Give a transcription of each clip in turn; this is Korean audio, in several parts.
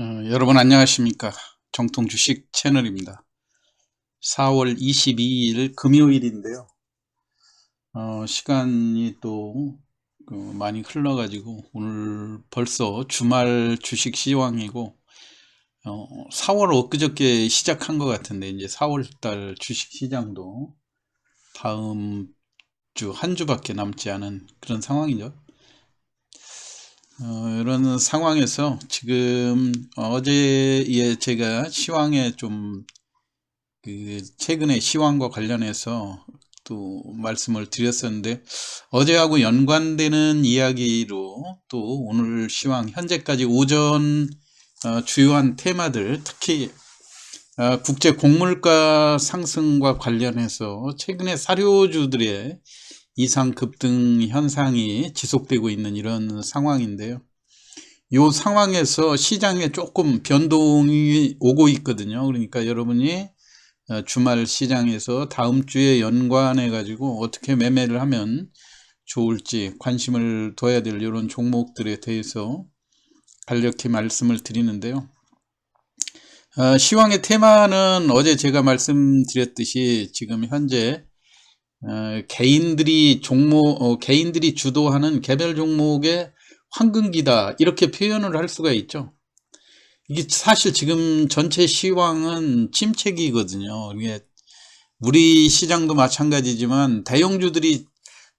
여러분 안녕하십니까. 정통 주식 채널입니다. 4월 22일 금요일인데요. 시간이 또 많이 흘러가지고 오늘 벌써 주말 주식 시황이고 4월 엊그저께 시작한 것 같은데 이제 4월달 주식 시장도 다음 주 한 주밖에 남지 않은 그런 상황이죠. 이런 상황에서 지금 어제에 제가 시황에 좀 최근에 시황과 관련해서 또 말씀을 드렸었는데 어제하고 연관되는 이야기로 또 오늘 시황 현재까지 오전 주요한 테마들 특히 국제 곡물가 상승과 관련해서 최근에 사료주들의 이상 급등 현상이 지속되고 있는 이런 상황인데요. 이 상황에서 시장에 조금 변동이 오고 있거든요. 그러니까 여러분이 주말 시장에서 다음 주에 연관해 가지고 어떻게 매매를 하면 좋을지 관심을 둬야 될 이런 종목들에 대해서 간략히 말씀을 드리는데요. 시황의 테마는 어제 제가 말씀드렸듯이 지금 현재 개인들이 주도하는 개별 종목의 황금기다 이렇게 표현을 할 수가 있죠. 이게 사실 지금 전체 시황은 침체기거든요. 이게 우리 시장도 마찬가지지만 대형주들이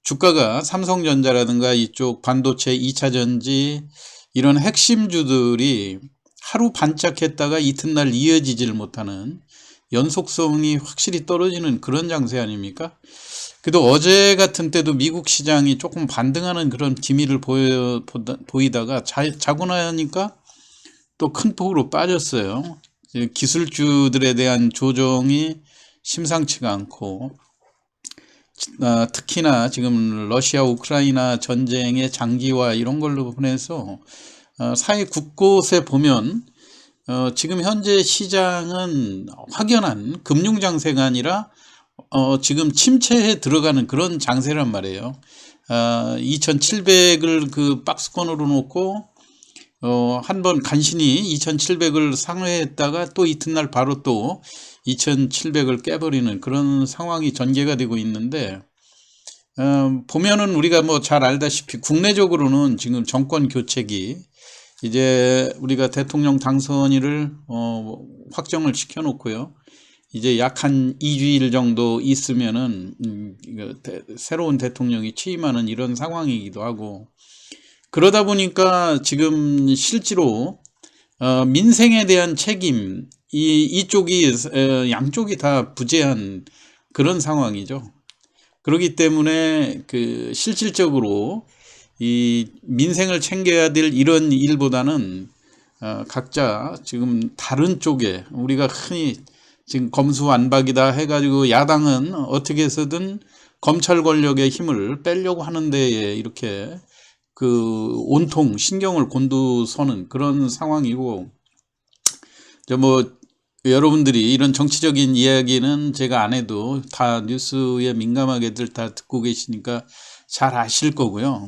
주가가 삼성전자라든가 이쪽 반도체 2차전지 이런 핵심주들이 하루 반짝했다가 이튿날 이어지질 못하는 연속성이 확실히 떨어지는 그런 장세 아닙니까? 그래도 어제 같은 때도 미국 시장이 조금 반등하는 그런 기미를 보이다가 자고 나니까 또 큰 폭으로 빠졌어요. 기술주들에 대한 조정이 심상치가 않고 특히나 지금 러시아 우크라이나 전쟁의 장기화 이런 걸로 보내서 사회 곳곳에 보면 지금 현재 시장은 확연한 금융 장세가 아니라 지금 침체에 들어가는 그런 장세란 말이에요. 2700을 그 박스권으로 놓고 한번 간신히 2700을 상회했다가 또 이튿날 바로 또 2700을 깨버리는 그런 상황이 전개가 되고 있는데 보면은 우리가 뭐 잘 알다시피 국내적으로는 지금 정권 교체기 이제 우리가 대통령 당선일을 확정을 시켜놓고요. 이제 약 한 2주일 정도 있으면은 새로운 대통령이 취임하는 이런 상황이기도 하고 그러다 보니까 지금 실제로 민생에 대한 책임 이쪽이 양쪽이 다 부재한 그런 상황이죠. 그렇기 때문에 실질적으로 이 민생을 챙겨야 될 이런 일보다는 각자 지금 다른 쪽에 우리가 흔히 지금 검수완박이다 해가지고 야당은 어떻게 해서든 검찰 권력의 힘을 빼려고 하는 데에 이렇게 온통 신경을 곤두서는 그런 상황이고 여러분들이 이런 정치적인 이야기는 제가 안 해도 다 뉴스에 민감하게들 다 듣고 계시니까 잘 아실 거고요.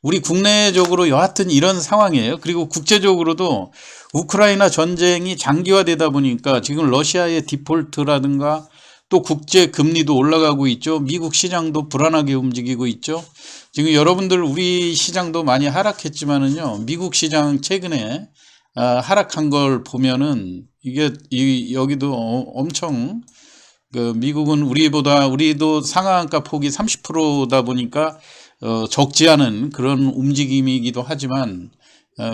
우리 국내적으로 여하튼 이런 상황이에요. 그리고 국제적으로도 우크라이나 전쟁이 장기화되다 보니까 지금 러시아의 디폴트라든가 또 국제 금리도 올라가고 있죠. 미국 시장도 불안하게 움직이고 있죠. 지금 여러분들 우리 시장도 많이 하락했지만은요. 미국 시장 최근에 하락한 걸 보면은 이게 여기도 엄청 미국은 우리도 상한가 폭이 30%다 보니까 적지 않은 그런 움직임이기도 하지만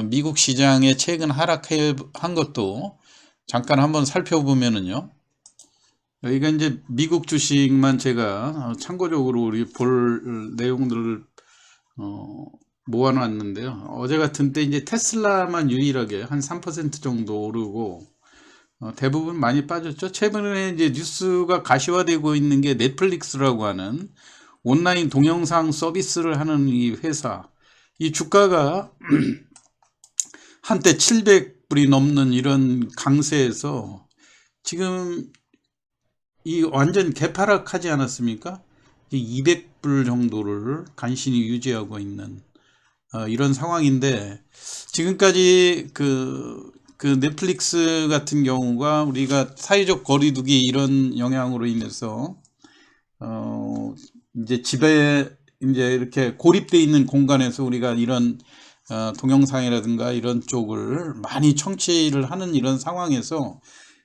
미국 시장의 최근 하락한 것도 잠깐 한번 살펴보면은요. 여기가 이제 미국 주식만 제가 참고적으로 우리 볼 내용들을 모아놨는데요. 어제 같은 때 이제 테슬라만 유일하게 한 3% 정도 오르고 대부분 많이 빠졌죠. 최근에 이제 뉴스가 가시화되고 있는 게 넷플릭스라고 하는 온라인 동영상 서비스를 하는 이 회사. 이 주가가 한때 700불이 넘는 이런 강세에서 지금 이 완전 개파락하지 않았습니까? 200불 정도를 간신히 유지하고 있는 이런 상황인데 지금까지 그 넷플릭스 같은 경우가 우리가 사회적 거리두기 이런 영향으로 인해서 이제 집에 이제 이렇게 고립돼 있는 공간에서 우리가 이런 동영상이라든가 이런 쪽을 많이 청취를 하는 이런 상황에서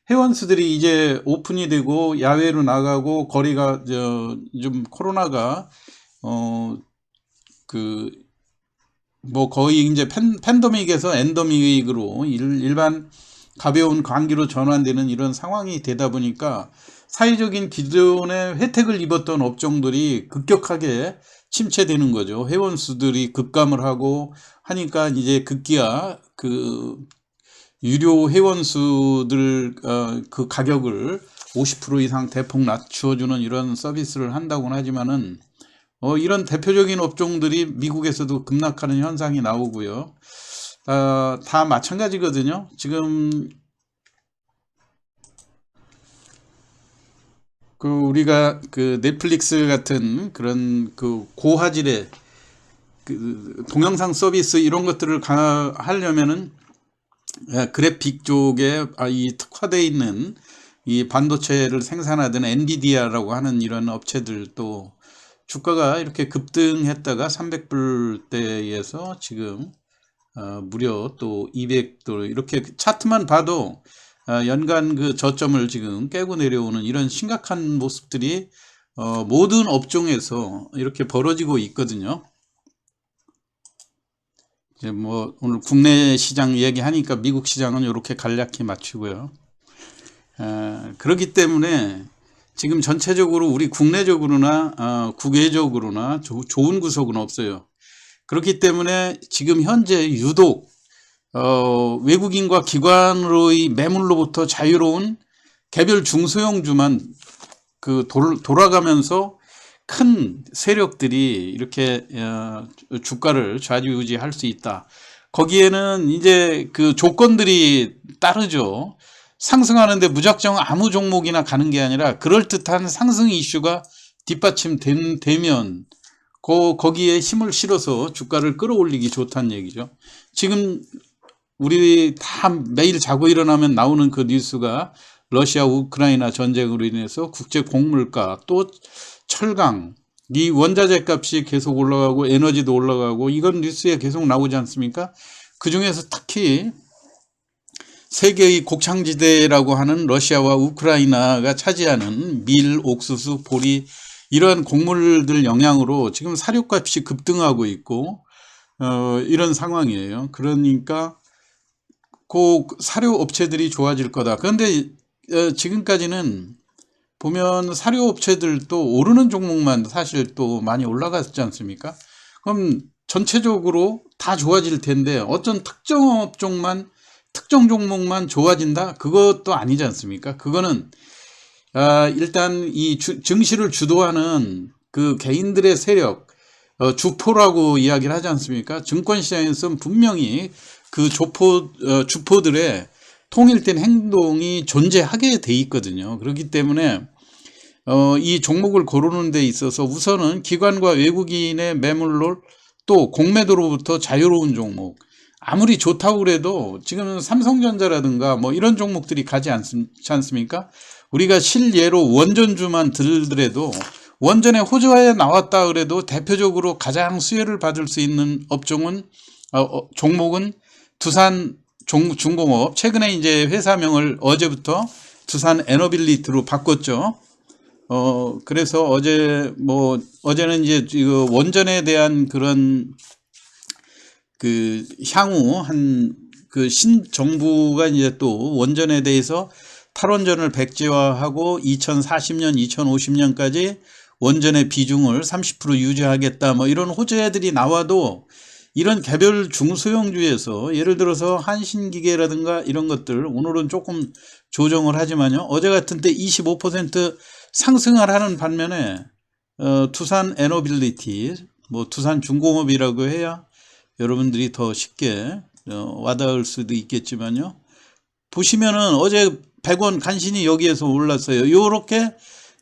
회원수들이 이제 오픈이 되고 야외로 나가고 거리가 좀 코로나가 뭐 거의 이제 팬데믹에서 엔데믹으로 일반 가벼운 감기로 전환되는 이런 상황이 되다 보니까 사회적인 기존의 혜택을 입었던 업종들이 급격하게 침체되는 거죠. 회원수들이 급감을 하고 하니까 이제 급기야 그 유료 회원수들 그 가격을 50% 이상 대폭 낮춰주는 이런 서비스를 한다고는 하지만은 이런 대표적인 업종들이 미국에서도 급락하는 현상이 나오고요. 다 마찬가지거든요. 지금 그 우리가 그 넷플릭스 같은 그런 그 고화질의 그 동영상 서비스 이런 것들을 하려면은 그래픽 쪽에 이 특화되어 있는 이 반도체를 생산하던 엔비디아라고 하는 이런 업체들도 주가가 이렇게 급등했다가 300불대에서 지금 무려 또 200도 이렇게 차트만 봐도 연간 그 저점을 지금 깨고 내려오는 이런 심각한 모습들이 모든 업종에서 이렇게 벌어지고 있거든요. 이제 뭐 오늘 국내 시장 얘기하니까 미국 시장은 이렇게 간략히 맞추고요. 그렇기 때문에 지금 전체적으로 우리 국내적으로나 국외적으로나 좋은 구석은 없어요. 그렇기 때문에 지금 현재 유독 외국인과 기관으로의 매물로부터 자유로운 개별 중소형주만 그 돌아가면서 큰 세력들이 이렇게 주가를 좌지우지할 수 있다. 거기에는 이제 그 조건들이 따르죠. 상승하는데 무작정 아무 종목이나 가는 게 아니라 그럴듯한 상승 이슈가 뒷받침되면 거기에 힘을 실어서 주가를 끌어올리기 좋다는 얘기죠. 지금 우리 다 매일 자고 일어나면 나오는 그 뉴스가 러시아 우크라이나 전쟁으로 인해서 국제 곡물가 또 철강 이 원자재 값이 계속 올라가고 에너지도 올라가고 이건 뉴스에 계속 나오지 않습니까? 그 중에서 특히 세계의 곡창지대라고 하는 러시아와 우크라이나가 차지하는 밀, 옥수수, 보리 이러한 곡물들 영향으로 지금 사료값이 급등하고 있고 이런 상황이에요. 그러니까 그 사료 업체들이 좋아질 거다. 그런데 지금까지는 보면 사료 업체들도 오르는 종목만 사실 또 많이 올라갔지 않습니까? 그럼 전체적으로 다 좋아질 텐데 어떤 특정 업종만 특정 종목만 좋아진다? 그것도 아니지 않습니까? 그거는 일단 이 증시를 주도하는 그 개인들의 세력 주포라고 이야기를 하지 않습니까? 증권시장에서는 분명히 그 주포들의 통일된 행동이 존재하게 돼 있거든요. 그렇기 때문에 이 종목을 고르는 데 있어서 우선은 기관과 외국인의 매물로 또 공매도로부터 자유로운 종목 아무리 좋다고 그래도 지금 삼성전자라든가 뭐 이런 종목들이 가지 않지 않습니까? 우리가 실예로 원전주만 들더라도 원전에 호주에 나왔다 그래도 대표적으로 가장 수혜를 받을 수 있는 업종은 종목은 두산 중공업 최근에 이제 회사명을 어제부터 두산 에너빌리티로 바꿨죠. 그래서 어제는 이제 그 원전에 대한 그런 그 향후 그 신정부가 이제 또 원전에 대해서 탈원전을 백지화하고 2040년, 2050년까지 원전의 비중을 30% 유지하겠다 뭐 이런 호재들이 나와도 이런 개별 중소형주에서 예를 들어서 한신기계라든가 이런 것들 오늘은 조금 조정을 하지만요. 어제 같은 때 25% 상승을 하는 반면에 두산 에너빌리티 뭐 두산 중공업이라고 해야 여러분들이 더 쉽게 와닿을 수도 있겠지만요. 보시면은 어제 100원 간신히 여기에서 올랐어요. 요렇게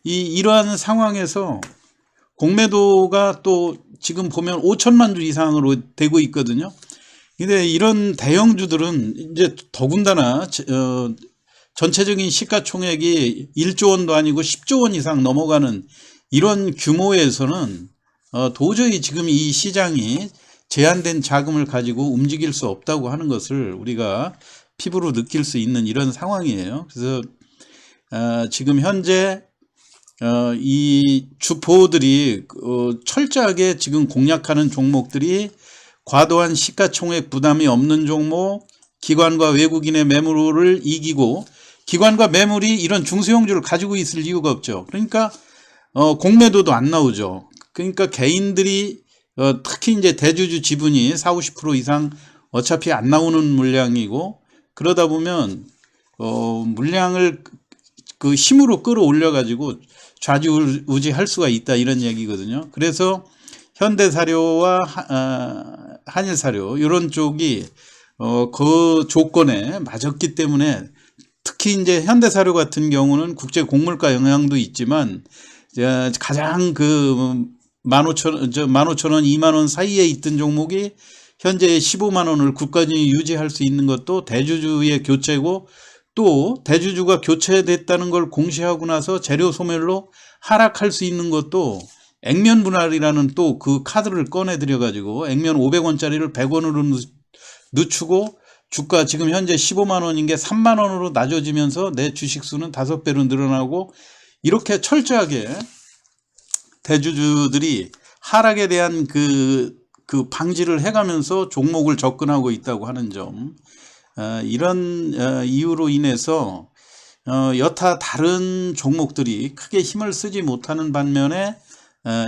이러한 상황에서 공매도가 또 지금 보면 5천만 주 이상으로 되고 있거든요. 근데 이런 대형주들은 이제 더군다나 전체적인 시가총액이 1조 원도 아니고 10조 원 이상 넘어가는 이런 규모에서는 도저히 지금 이 시장이 제한된 자금을 가지고 움직일 수 없다고 하는 것을 우리가 피부로 느낄 수 있는 이런 상황이에요. 그래서 지금 현재 이 주포들이 철저하게 지금 공략하는 종목들이 과도한 시가총액 부담이 없는 종목, 기관과 외국인의 매물을 이기고, 기관과 매물이 이런 중소형주를 가지고 있을 이유가 없죠. 그러니까 공매도도 안 나오죠. 그러니까 개인들이 특히 이제 대주주 지분이 40, 50% 이상 어차피 안 나오는 물량이고, 그러다 보면 물량을 그 힘으로 끌어올려 가지고 좌지우지할 수가 있다, 이런 얘기거든요. 그래서 현대사료와 한일사료 이런 쪽이 그 조건에 맞았기 때문에, 특히 이제 현대사료 같은 경우는 국제 곡물가 영향도 있지만 가장 그 15,000원, 2만원 사이에 있던 종목이 현재 15만 원을 국가진이 유지할 수 있는 것도 대주주의 교체고, 또 대주주가 교체됐다는 걸 공시하고 나서 재료 소멸로 하락할 수 있는 것도 액면 분할이라는 또 그 카드를 꺼내들여 가지고 액면 500원짜리를 100원으로 늦추고, 주가 지금 현재 15만 원인 게 3만 원으로 낮아지면서 내 주식수는 5배로 늘어나고, 이렇게 철저하게 대주주들이 하락에 대한 그 방지를 해가면서 종목을 접근하고 있다고 하는 점, 이런 이유로 인해서 여타 다른 종목들이 크게 힘을 쓰지 못하는 반면에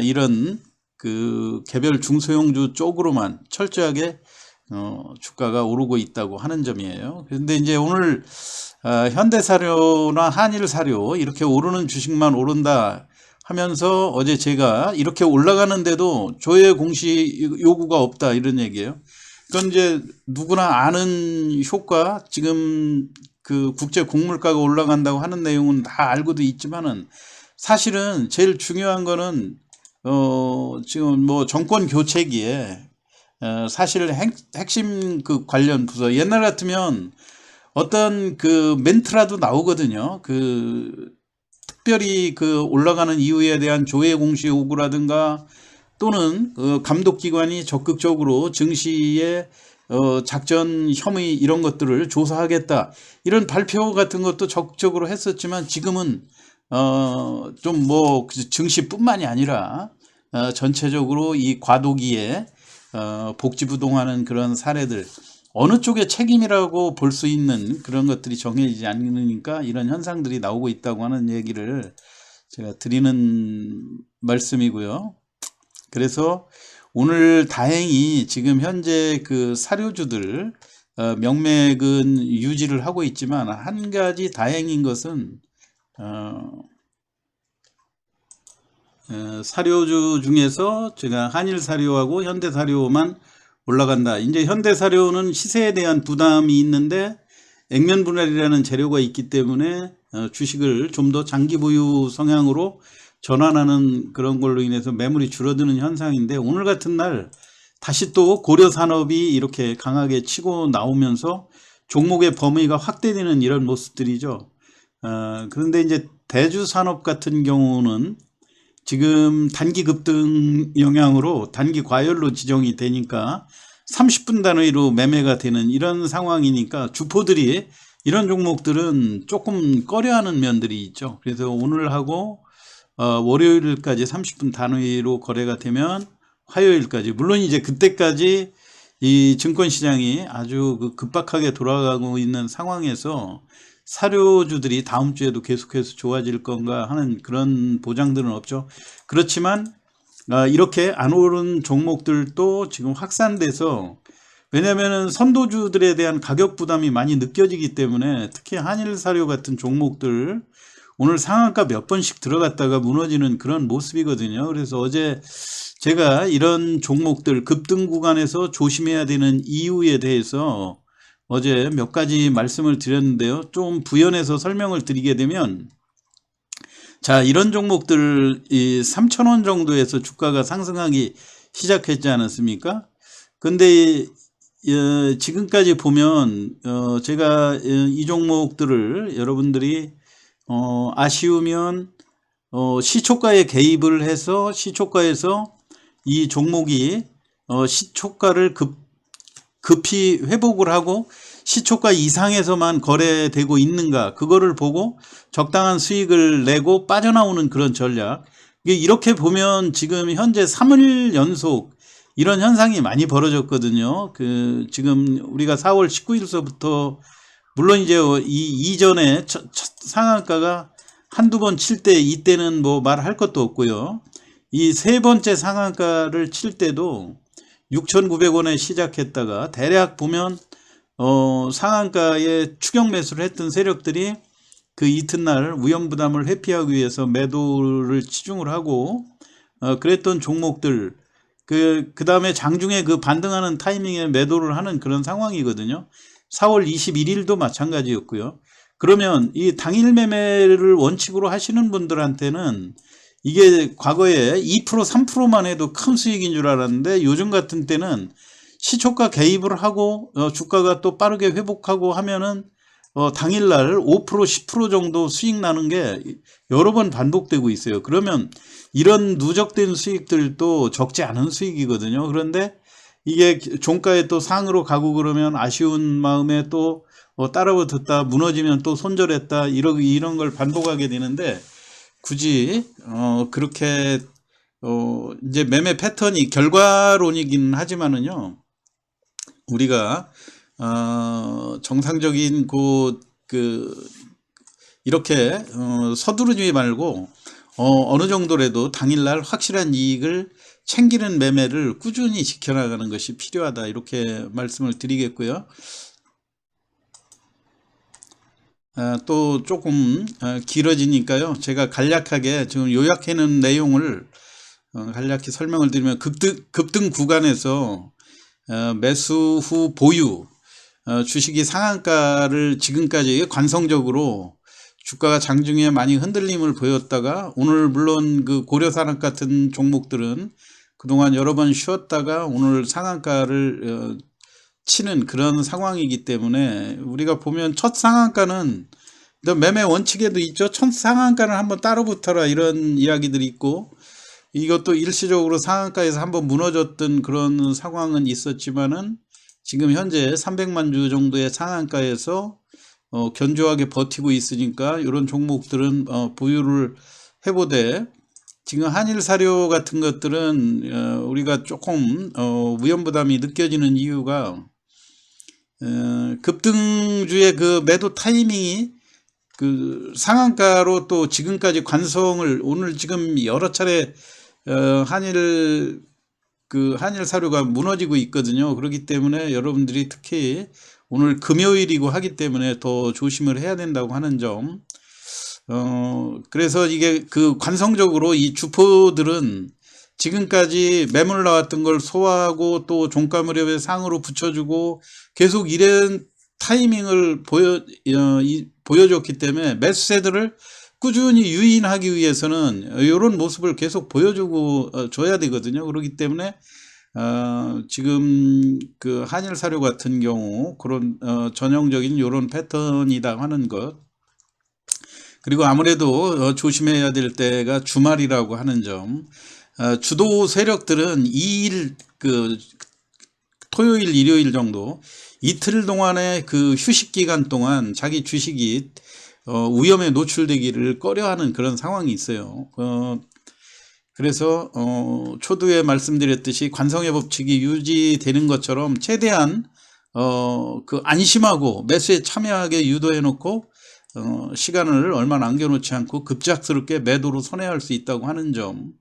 이런 그 개별 중소형주 쪽으로만 철저하게 주가가 오르고 있다고 하는 점이에요. 그런데 이제 오늘 현대사료나 한일사료 이렇게 오르는 주식만 오른다 하면서 어제 제가 이렇게 올라가는데도 조회 공시 요구가 없다, 이런 얘기예요. 그건 이제 누구나 아는 효과, 지금 그 국제 곡물가가 올라간다고 하는 내용은 다 알고도 있지만은, 사실은 제일 중요한 거는 지금 뭐 정권 교체기에 사실 핵심 그 관련 부서, 옛날 같으면 어떤 그 멘트라도 나오거든요. 그 특별히 그 올라가는 이유에 대한 조회 공시 요구라든가, 또는 감독기관이 적극적으로 증시의 작전 혐의 이런 것들을 조사하겠다, 이런 발표 같은 것도 적극적으로 했었지만, 지금은 좀 뭐 증시뿐만이 아니라 전체적으로 이 과도기에 복지부동하는 그런 사례들, 어느 쪽의 책임이라고 볼 수 있는 그런 것들이 정해지지 않으니까 이런 현상들이 나오고 있다고 하는 얘기를 제가 드리는 말씀이고요. 그래서 오늘 다행히 지금 현재 그 사료주들 명맥은 유지를 하고 있지만, 한 가지 다행인 것은 사료주 중에서 제가 한일사료하고 현대사료만 올라간다. 이제 현대사료는 시세에 대한 부담이 있는데 액면 분할이라는 재료가 있기 때문에 주식을 좀 더 장기 보유 성향으로 전환하는 그런 걸로 인해서 매물이 줄어드는 현상인데, 오늘 같은 날 다시 또 고려산업이 이렇게 강하게 치고 나오면서 종목의 범위가 확대되는 이런 모습들이죠. 그런데 이제 대주산업 같은 경우는 지금 단기 급등 영향으로 단기 과열로 지정이 되니까 30분 단위로 매매가 되는 이런 상황이니까, 주포들이 이런 종목들은 조금 꺼려하는 면들이 있죠. 그래서 오늘하고 월요일까지 30분 단위로 거래가 되면 화요일까지, 물론 이제 그때까지 이 증권시장이 아주 급박하게 돌아가고 있는 상황에서 사료주들이 다음 주에도 계속해서 좋아질 건가 하는 그런 보장들은 없죠. 그렇지만 이렇게 안 오른 종목들도 지금 확산돼서, 왜냐하면 선도주들에 대한 가격 부담이 많이 느껴지기 때문에, 특히 한일사료 같은 종목들 오늘 상한가 몇 번씩 들어갔다가 무너지는 그런 모습이거든요. 그래서 어제 제가 이런 종목들 급등 구간에서 조심해야 되는 이유에 대해서 어제 몇 가지 말씀을 드렸는데요. 좀 부연해서 설명을 드리게 되면, 자, 이런 종목들 3,000원 정도에서 주가가 상승하기 시작했지 않았습니까? 근데 지금까지 보면 제가 이 종목들을 여러분들이 아쉬우면 시초가에 개입을 해서 시초가에서 이 종목이 시초가를 급히 회복을 하고 시초가 이상에서만 거래되고 있는가, 그거를 보고 적당한 수익을 내고 빠져나오는 그런 전략. 이렇게 보면 지금 현재 3일 연속 이런 현상이 많이 벌어졌거든요. 지금 우리가 4월 19일서부터 물론 이제 이전에 첫 상한가가 한두 번 칠 때 이때는 뭐 말할 것도 없고요. 이 세 번째 상한가를 칠 때도 6,900원에 시작했다가 대략 보면 상한가에 추격 매수를 했던 세력들이 그 이튿날 위험부담을 회피하기 위해서 매도를 치중을 하고 그랬던 종목들, 그 다음에 장중에 그 반등하는 타이밍에 매도를 하는 그런 상황이거든요. 4월 21일도 마찬가지였고요. 그러면 이 당일 매매를 원칙으로 하시는 분들한테는 이게 과거에 2% 3%만 해도 큰 수익인 줄 알았는데 요즘 같은 때는 시초가 개입을 하고 주가가 또 빠르게 회복하고 하면은 당일날 5% 10% 정도 수익 나는 게 여러 번 반복되고 있어요. 그러면 이런 누적된 수익들도 적지 않은 수익이거든요. 그런데 이게 종가에 또 상으로 가고 그러면 아쉬운 마음에 또 따라붙었다, 무너지면 또 손절했다, 이런 걸 반복하게 되는데, 굳이 그렇게 이제 매매 패턴이 결과론이긴 하지만은요, 우리가 정상적인 이렇게 서두르지 말고 어느 정도라도 당일날 확실한 이익을 챙기는 매매를 꾸준히 지켜나가는 것이 필요하다, 이렇게 말씀을 드리겠고요. 또 조금 길어지니까요, 제가 간략하게 지금 요약해놓은 내용을 간략히 설명을 드리면, 급등 구간에서 매수 후 보유, 주식이 상한가를 지금까지 관성적으로 주가가 장중에 많이 흔들림을 보였다가, 오늘 물론 그 고려산업 같은 종목들은 그동안 여러 번 쉬었다가 오늘 상한가를 치는 그런 상황이기 때문에, 우리가 보면 첫 상한가는 매매 원칙에도 있죠. 첫 상한가는 한번 따로 붙어라, 이런 이야기들이 있고, 이것도 일시적으로 상한가에서 한번 무너졌던 그런 상황은 있었지만은 지금 현재 300만 주 정도의 상한가에서 견조하게 버티고 있으니까 이런 종목들은 보유를 해보되, 지금 한일사료 같은 것들은 우리가 조금 위험부담이 느껴지는 이유가, 급등주의 그 매도 타이밍이 그 상한가로 또 지금까지 관성을, 오늘 지금 여러 차례 한일 사료가 무너지고 있거든요. 그렇기 때문에 여러분들이 특히 오늘 금요일이고 하기 때문에 더 조심을 해야 된다고 하는 점. 그래서 이게 그 관성적으로 이 주포들은 지금까지 매물 나왔던 걸 소화하고 또 종가 무렵에 상으로 붙여주고 계속 이런 타이밍을 보여줬기 때문에 매수세들을 꾸준히 유인하기 위해서는 이런 모습을 계속 보여주고 줘야 되거든요. 그렇기 때문에 지금 그 한일사료 같은 경우 그런 전형적인 이런 패턴이다 하는 것, 그리고 아무래도 조심해야 될 때가 주말이라고 하는 점. 주도 세력들은 2일 토요일 일요일 정도 이틀 동안의 그 휴식 기간 동안 자기 주식이 위험에 노출되기를 꺼려하는 그런 상황이 있어요. 그래서 초두에 말씀드렸듯이 관성의 법칙이 유지되는 것처럼 최대한 그 안심하고 매수에 참여하게 유도해 놓고 시간을 얼마 남겨놓지 않고 급작스럽게 매도로 선회할 수 있다고 하는 점.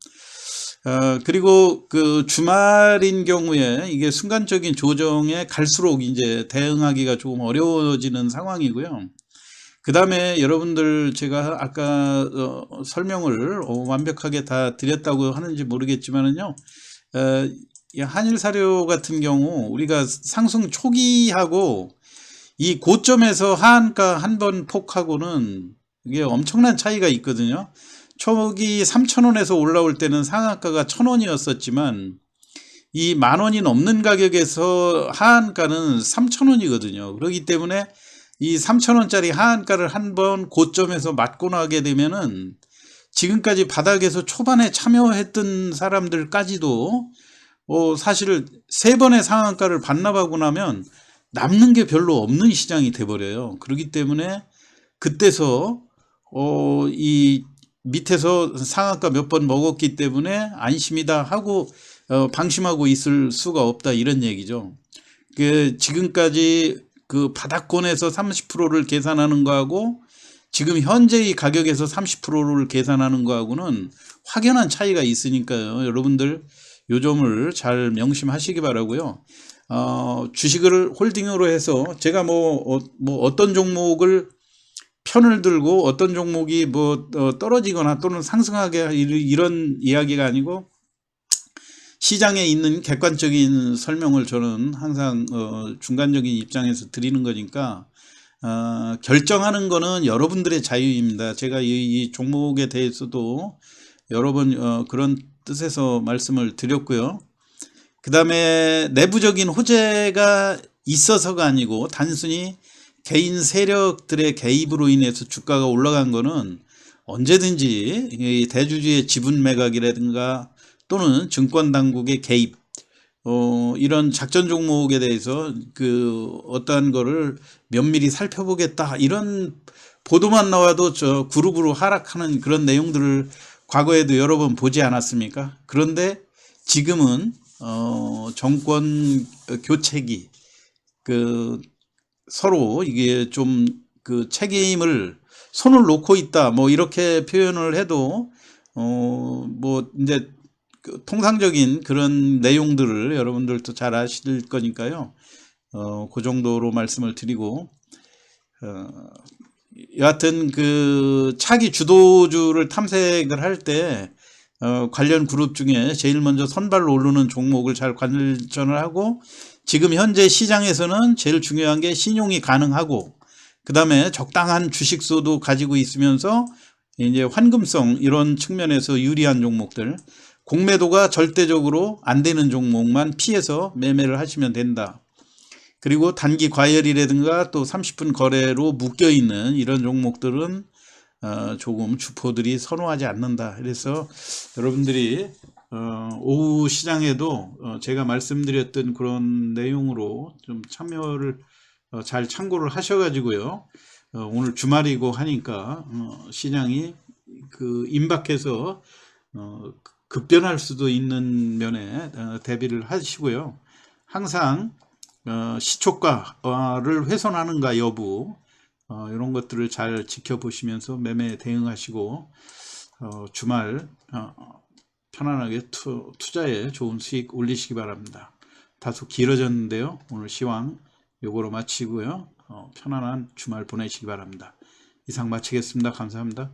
그리고 그 주말인 경우에 이게 순간적인 조정에 갈수록 이제 대응하기가 조금 어려워지는 상황이고요. 그 다음에 여러분들, 제가 아까 설명을 완벽하게 다 드렸다고 하는지 모르겠지만은요, 한일사료 같은 경우 우리가 상승 초기하고 이 고점에서 하한가 한 번 폭하고는 이게 엄청난 차이가 있거든요. 초기 3,000원에서 올라올 때는 상한가가 1,000원이었었지만 이 10,000원이 넘는 가격에서 하한가는 3,000원이거든요. 그렇기 때문에 이 3,000원짜리 하한가를 한번 고점에서 맞고 나게 되면은 지금까지 바닥에서 초반에 참여했던 사람들까지도 사실 3번의 상한가를 반납하고 나면 남는 게 별로 없는 시장이 돼버려요. 그렇기 때문에 그때서 이 밑에서 상한가 몇 번 먹었기 때문에 안심이다 하고 방심하고 있을 수가 없다, 이런 얘기죠. 그 지금까지 그 바닥권에서 30%를 계산하는 거하고 지금 현재의 가격에서 30%를 계산하는 거하고는 확연한 차이가 있으니까요. 여러분들 요 점을 잘 명심하시기 바라고요. 주식을 홀딩으로 해서 제가 어떤 종목을 편을 들고 어떤 종목이 떨어지거나 또는 상승하게 이런 이야기가 아니고, 시장에 있는 객관적인 설명을 저는 항상 중간적인 입장에서 드리는 거니까 결정하는 거는 여러분들의 자유입니다. 제가 이 종목에 대해서도 여러 번 그런 뜻에서 말씀을 드렸고요. 그 다음에 내부적인 호재가 있어서가 아니고 단순히 개인 세력들의 개입으로 인해서 주가가 올라간 거는 언제든지 대주주의 지분 매각이라든가 또는 증권 당국의 개입, 이런 작전 종목에 대해서 어떠한 거를 면밀히 살펴보겠다, 이런 보도만 나와도 저 그룹으로 하락하는 그런 내용들을 과거에도 여러 번 보지 않았습니까? 그런데 지금은 정권 교체기, 서로 이게 좀 책임을 손을 놓고 있다, 이렇게 표현을 해도 이제 통상적인 그런 내용들을 여러분들도 잘 아실 거니까요. 그 정도로 말씀을 드리고, 여하튼 차기 주도주를 탐색을 할 때 관련 그룹 중에 제일 먼저 선발로 오르는 종목을 잘 관전을 하고, 지금 현재 시장에서는 제일 중요한 게 신용이 가능하고, 그 다음에 적당한 주식수도 가지고 있으면서 이제 환금성, 이런 측면에서 유리한 종목들, 공매도가 절대적으로 안 되는 종목만 피해서 매매를 하시면 된다. 그리고 단기 과열이라든가 또 30분 거래로 묶여있는 이런 종목들은 조금 주포들이 선호하지 않는다. 그래서 여러분들이 오후 시장에도 제가 말씀드렸던 그런 내용으로 좀 참여를 잘 참고를 하셔가지고요. 오늘 주말이고 하니까 시장이 임박해서 급변할 수도 있는 면에 대비를 하시고요. 항상 시초가를 훼손하는가 여부, 이런 것들을 잘 지켜보시면서 매매에 대응하시고 주말 편안하게 투자에 좋은 수익 올리시기 바랍니다. 다소 길어졌는데요. 오늘 시황 요거로 마치고요. 편안한 주말 보내시기 바랍니다. 이상 마치겠습니다. 감사합니다.